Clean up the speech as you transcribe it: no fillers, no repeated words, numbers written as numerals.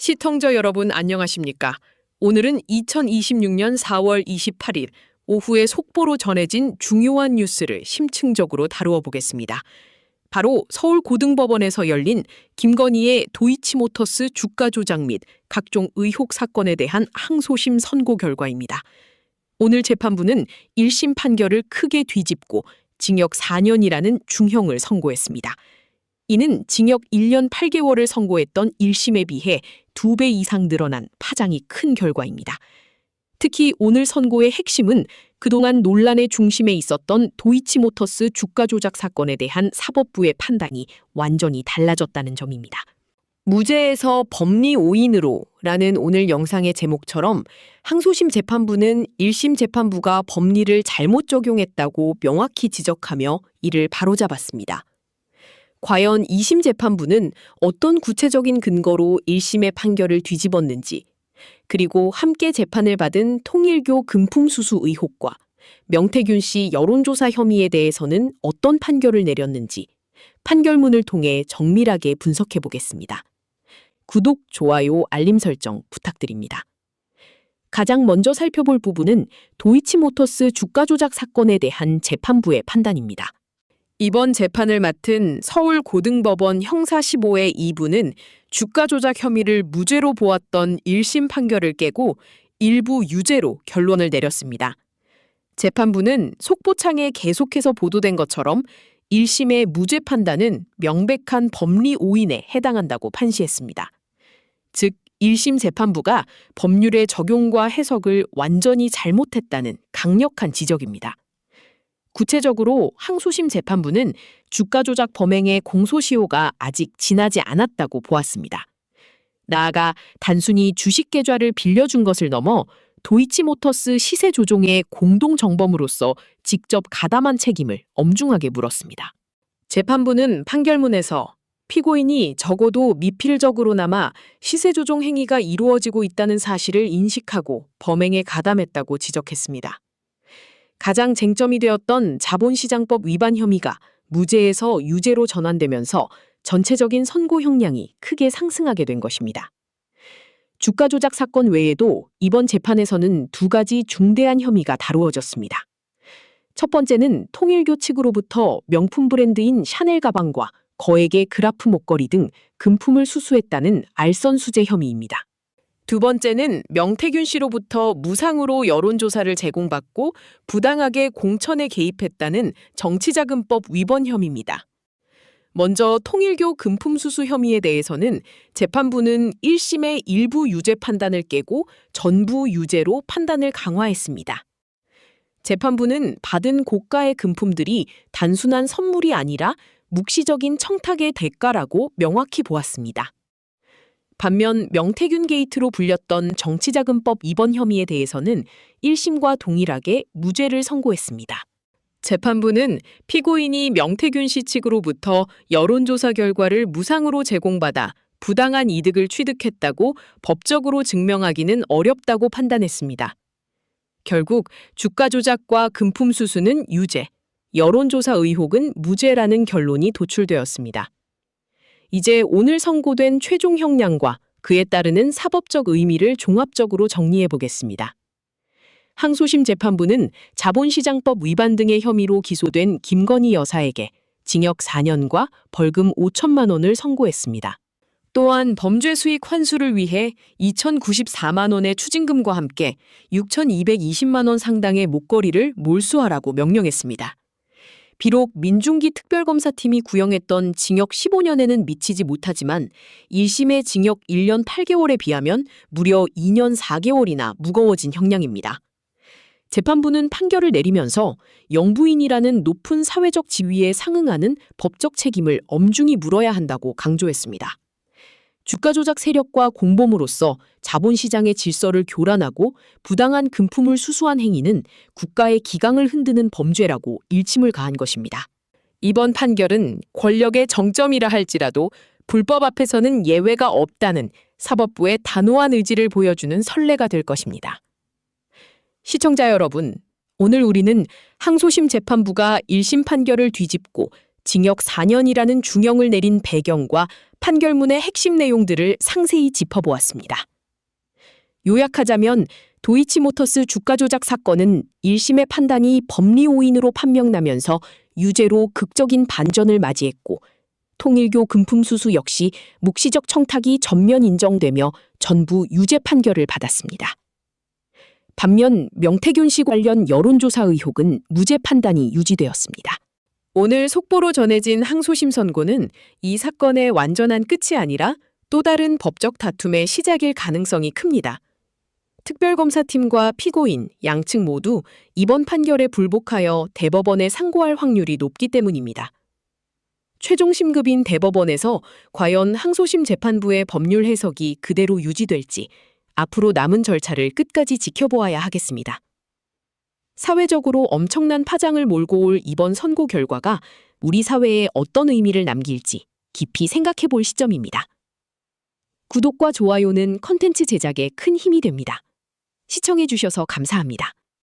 시청자 여러분 안녕하십니까? 오늘은 2026년 4월 28일 오후에 속보로 전해진 중요한 뉴스를 심층적으로 다루어 보겠습니다. 바로 서울고등법원에서 열린 김건희의 도이치모터스 주가 조작 및 각종 의혹 사건에 대한 항소심 선고 결과입니다. 오늘 재판부는 1심 판결을 크게 뒤집고 징역 4년이라는 중형을 선고했습니다. 이는 징역 1년 8개월을 선고했던 1심에 비해 2배 이상 늘어난 파장이 큰 결과입니다. 특히 오늘 선고의 핵심은 그동안 논란의 중심에 있었던 도이치모터스 주가 조작 사건에 대한 사법부의 판단이 완전히 달라졌다는 점입니다. 무죄에서 법리 오인으로 라는 오늘 영상의 제목처럼 항소심 재판부는 1심 재판부가 법리를 잘못 적용했다고 명확히 지적하며 이를 바로잡았습니다. 과연 2심 재판부는 어떤 구체적인 근거로 1심의 판결을 뒤집었는지, 그리고 함께 재판을 받은 통일교 금품수수 의혹과 명태균 씨 여론조사 혐의에 대해서는 어떤 판결을 내렸는지 판결문을 통해 정밀하게 분석해 보겠습니다. 구독, 좋아요, 알림 설정 부탁드립니다. 가장 먼저 살펴볼 부분은 도이치모터스 주가 조작 사건에 대한 재판부의 판단입니다. 이번 재판을 맡은 서울고등법원 형사 15의 2부는 주가 조작 혐의를 무죄로 보았던 1심 판결을 깨고 일부 유죄로 결론을 내렸습니다. 재판부는 속보창에 계속해서 보도된 것처럼 1심의 무죄 판단은 명백한 법리 오인에 해당한다고 판시했습니다. 즉, 1심 재판부가 법률의 적용과 해석을 완전히 잘못했다는 강력한 지적입니다. 구체적으로 항소심 재판부는 주가 조작 범행의 공소시효가 아직 지나지 않았다고 보았습니다. 나아가 단순히 주식 계좌를 빌려준 것을 넘어 도이치모터스 시세 조종의 공동정범으로서 직접 가담한 책임을 엄중하게 물었습니다. 재판부는 판결문에서 피고인이 적어도 미필적으로나마 시세 조종 행위가 이루어지고 있다는 사실을 인식하고 범행에 가담했다고 지적했습니다. 가장 쟁점이 되었던 자본시장법 위반 혐의가 무죄에서 유죄로 전환되면서 전체적인 선고 형량이 크게 상승하게 된 것입니다. 주가 조작 사건 외에도 이번 재판에서는 2가지 중대한 혐의가 다루어졌습니다. 첫 번째는 통일교 측으로부터 명품 브랜드인 샤넬 가방과 거액의 그라프 목걸이 등 금품을 수수했다는 알선 수재 혐의입니다. 두 번째는 명태균 씨로부터 무상으로 여론조사를 제공받고 부당하게 공천에 개입했다는 정치자금법 위반 혐의입니다. 먼저 통일교 금품수수 혐의에 대해서는 재판부는 1심의 일부 유죄 판단을 깨고 전부 유죄로 판단을 강화했습니다. 재판부는 받은 고가의 금품들이 단순한 선물이 아니라 묵시적인 청탁의 대가라고 명확히 보았습니다. 반면 명태균 게이트로 불렸던 정치자금법 위반 혐의에 대해서는 1심과 동일하게 무죄를 선고했습니다. 재판부는 피고인이 명태균 씨 측으로부터 여론조사 결과를 무상으로 제공받아 부당한 이득을 취득했다고 법적으로 증명하기는 어렵다고 판단했습니다. 결국 주가 조작과 금품 수수는 유죄, 여론조사 의혹은 무죄라는 결론이 도출되었습니다. 이제 오늘 선고된 최종 형량과 그에 따르는 사법적 의미를 종합적으로 정리해 보겠습니다. 항소심 재판부는 자본시장법 위반 등의 혐의로 기소된 김건희 여사에게 징역 4년과 벌금 5천만 원을 선고했습니다. 또한 범죄 수익 환수를 위해 2,094만 원의 추징금과 함께 6,220만 원 상당의 목걸이를 몰수하라고 명령했습니다. 비록 민중기 특별검사팀이 구형했던 징역 15년에는 미치지 못하지만 1심의 징역 1년 8개월에 비하면 무려 2년 4개월이나 무거워진 형량입니다. 재판부는 판결을 내리면서 영부인이라는 높은 사회적 지위에 상응하는 법적 책임을 엄중히 물어야 한다고 강조했습니다. 주가 조작 세력과 공범으로서 자본시장의 질서를 교란하고 부당한 금품을 수수한 행위는 국가의 기강을 흔드는 범죄라고 일침을 가한 것입니다. 이번 판결은 권력의 정점이라 할지라도 불법 앞에서는 예외가 없다는 사법부의 단호한 의지를 보여주는 선례가 될 것입니다. 시청자 여러분, 오늘 우리는 항소심 재판부가 1심 판결을 뒤집고 징역 4년이라는 중형을 내린 배경과 판결문의 핵심 내용들을 상세히 짚어보았습니다. 요약하자면 도이치모터스 주가 조작 사건은 1심의 판단이 법리 오인으로 판명나면서 유죄로 극적인 반전을 맞이했고, 통일교 금품수수 역시 묵시적 청탁이 전면 인정되며 전부 유죄 판결을 받았습니다. 반면 명태균 씨 관련 여론조사 의혹은 무죄 판단이 유지되었습니다. 오늘 속보로 전해진 항소심 선고는 이 사건의 완전한 끝이 아니라 또 다른 법적 다툼의 시작일 가능성이 큽니다. 특별검사팀과 피고인, 양측 모두 이번 판결에 불복하여 대법원에 상고할 확률이 높기 때문입니다. 최종 심급인 대법원에서 과연 항소심 재판부의 법률 해석이 그대로 유지될지 앞으로 남은 절차를 끝까지 지켜보아야 하겠습니다. 사회적으로 엄청난 파장을 몰고 올 이번 선고 결과가 우리 사회에 어떤 의미를 남길지 깊이 생각해 볼 시점입니다. 구독과 좋아요는 컨텐츠 제작에 큰 힘이 됩니다. 시청해 주셔서 감사합니다.